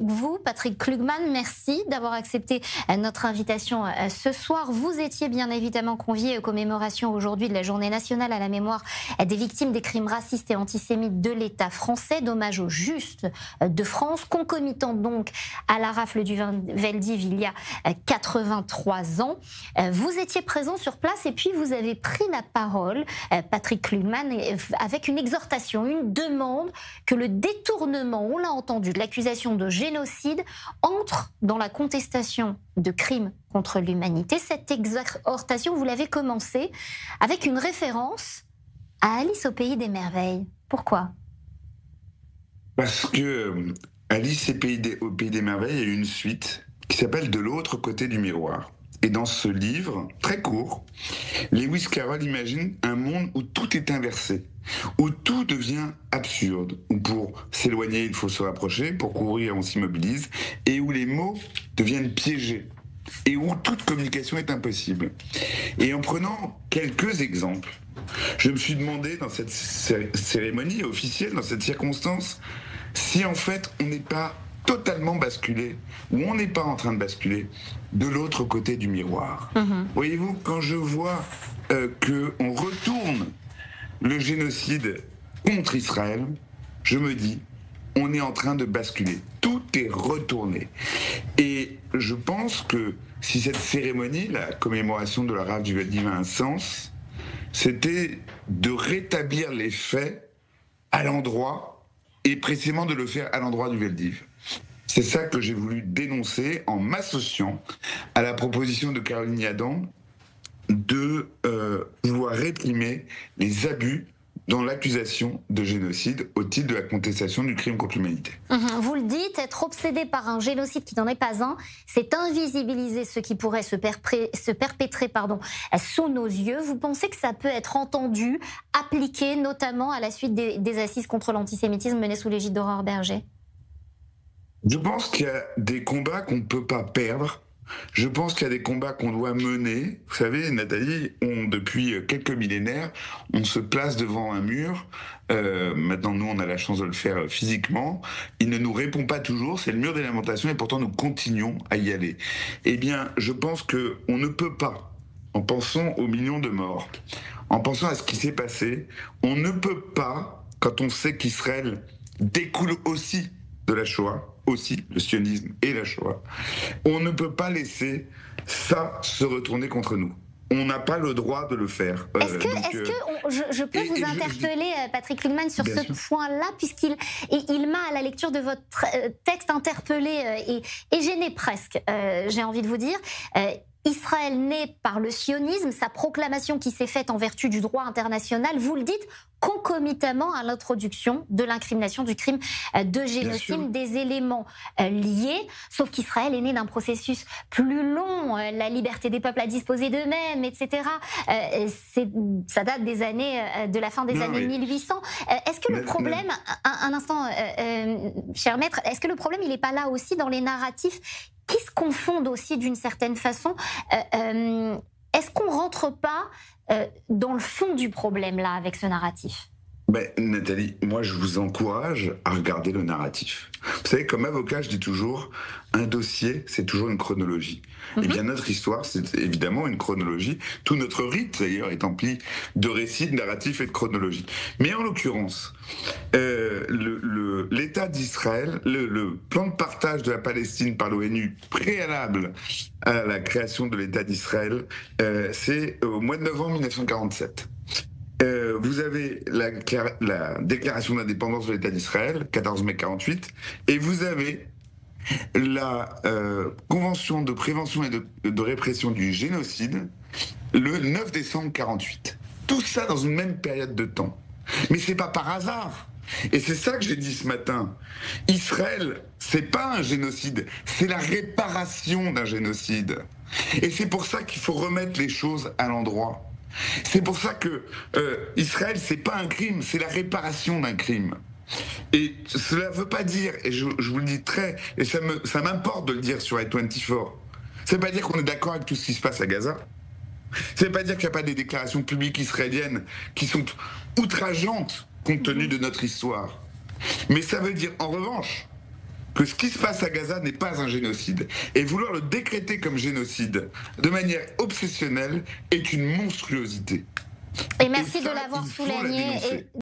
vous, Patrick Klugman. Merci d'avoir accepté notre invitation ce soir. Vous étiez bien évidemment convié aux commémorations aujourd'hui de la Journée nationale à la mémoire des victimes des crimes racistes et antisémites de l'État français, d'hommage aux justes de France, concomitant donc à la rafle du Veldiv il y a 83 ans. Vous étiez présent sur place et puis vous avez pris la parole, Patrick Klugman, avec une exhortation, une demande que le détournement, on l'a entendu, de l'accusation de génocide entre dans la contestation de crimes contre l'humanité. Cette exhortation, vous l'avez commencée avec une référence à Alice au Pays des Merveilles. Pourquoi ? Parce que Alice au Pays des Merveilles, il y a eu une suite qui s'appelle De l'autre côté du miroir. Et dans ce livre, très court, Lewis Carroll imagine un monde où tout est inversé, où tout devient absurde, où pour s'éloigner, il faut se rapprocher, pour courir, on s'immobilise, et où les mots deviennent piégés, et où toute communication est impossible. Et en prenant quelques exemples, je me suis demandé dans cette cérémonie officielle, dans cette circonstance, si en fait on n'est pas totalement basculé, ou on n'est pas en train de basculer de l'autre côté du miroir. Voyez-vous, quand je vois qu'on retourne le génocide contre Israël, je me dis, on est en train de basculer. Tout est retourné. Et je pense que si cette cérémonie, la commémoration de la rafle du Veldiv a un sens, c'était de rétablir les faits à l'endroit, et précisément de le faire à l'endroit du Veldiv. C'est ça que j'ai voulu dénoncer en m'associant à la proposition de Caroline Yadan de pouvoir réprimer les abus dans l'accusation de génocide au titre de la contestation du crime contre l'humanité. Vous le dites, être obsédé par un génocide qui n'en est pas un, c'est invisibiliser ce qui pourrait se perpétrer sous nos yeux. Vous pensez que ça peut être entendu, appliqué notamment à la suite des assises contre l'antisémitisme menées sous l'égide d'Aurore Berger ? Je pense qu'il y a des combats qu'on ne peut pas perdre. Je pense qu'il y a des combats qu'on doit mener. Vous savez, Nathalie, depuis quelques millénaires, on se place devant un mur. Maintenant, nous, on a la chance de le faire physiquement. Il ne nous répond pas toujours, c'est le mur des lamentations, et pourtant nous continuons à y aller. Eh bien, je pense qu'on ne peut pas, en pensant aux millions de morts, en pensant à ce qui s'est passé, on ne peut pas, quand on sait qu'Israël découle aussi de la Shoah, aussi le sionisme et la Shoah, on ne peut pas laisser ça se retourner contre nous. On n'a pas le droit de le faire. Je peux vous interpeller, Patrick Klugman, sur ce point-là, puisqu'il m'a, à la lecture de votre texte, interpellé et gêné presque, j'ai envie de vous dire. Israël naît par le sionisme, sa proclamation qui s'est faite en vertu du droit international, vous le dites, concomitamment à l'introduction de l'incrimination du crime de génocide, des éléments liés, sauf qu'Israël est né d'un processus plus long, la liberté des peuples à disposer d'eux-mêmes, etc. Ça date des années, de la fin des années 1800. Est-ce que le problème, un instant, cher maître, est-ce que le problème, il n'est pas là aussi dans les narratifs qui se confondent aussi d'une certaine façon? Est-ce qu'on rentre pas dans le fond du problème là avec ce narratif? Nathalie, moi je vous encourage à regarder le narratif. Vous savez, comme avocat, je dis toujours, un dossier, c'est toujours une chronologie. Eh bien, notre histoire, c'est évidemment une chronologie. Tout notre rite, d'ailleurs, est empli de récits, de narratifs et de chronologie. Mais en l'occurrence, l'État d'Israël, le plan de partage de la Palestine par l'ONU préalable à la création de l'État d'Israël, c'est au mois de novembre 1947. Vous avez la déclaration d'indépendance de l'État d'Israël, 14 mai 48, et vous avez la convention de prévention et de répression du génocide, le 9 décembre 48. Tout ça dans une même période de temps. Mais c'est pas par hasard. Et c'est ça que j'ai dit ce matin. Israël, c'est pas un génocide, c'est la réparation d'un génocide. Et c'est pour ça qu'il faut remettre les choses à l'endroit. C'est pour ça que Israël, c'est pas un crime, c'est la réparation d'un crime. Et cela ne veut pas dire, et je vous le dis et ça m'importe de le dire sur I-24, ça ne veut pas dire qu'on est d'accord avec tout ce qui se passe à Gaza. Ça ne veut pas dire qu'il n'y a pas des déclarations publiques israéliennes qui sont outrageantes compte tenu de notre histoire. Mais ça veut dire, en revanche, que ce qui se passe à Gaza n'est pas un génocide. Et vouloir le décréter comme génocide de manière obsessionnelle est une monstruosité. Et merci Et de ça, l'avoir il faut la souligné. dénoncer.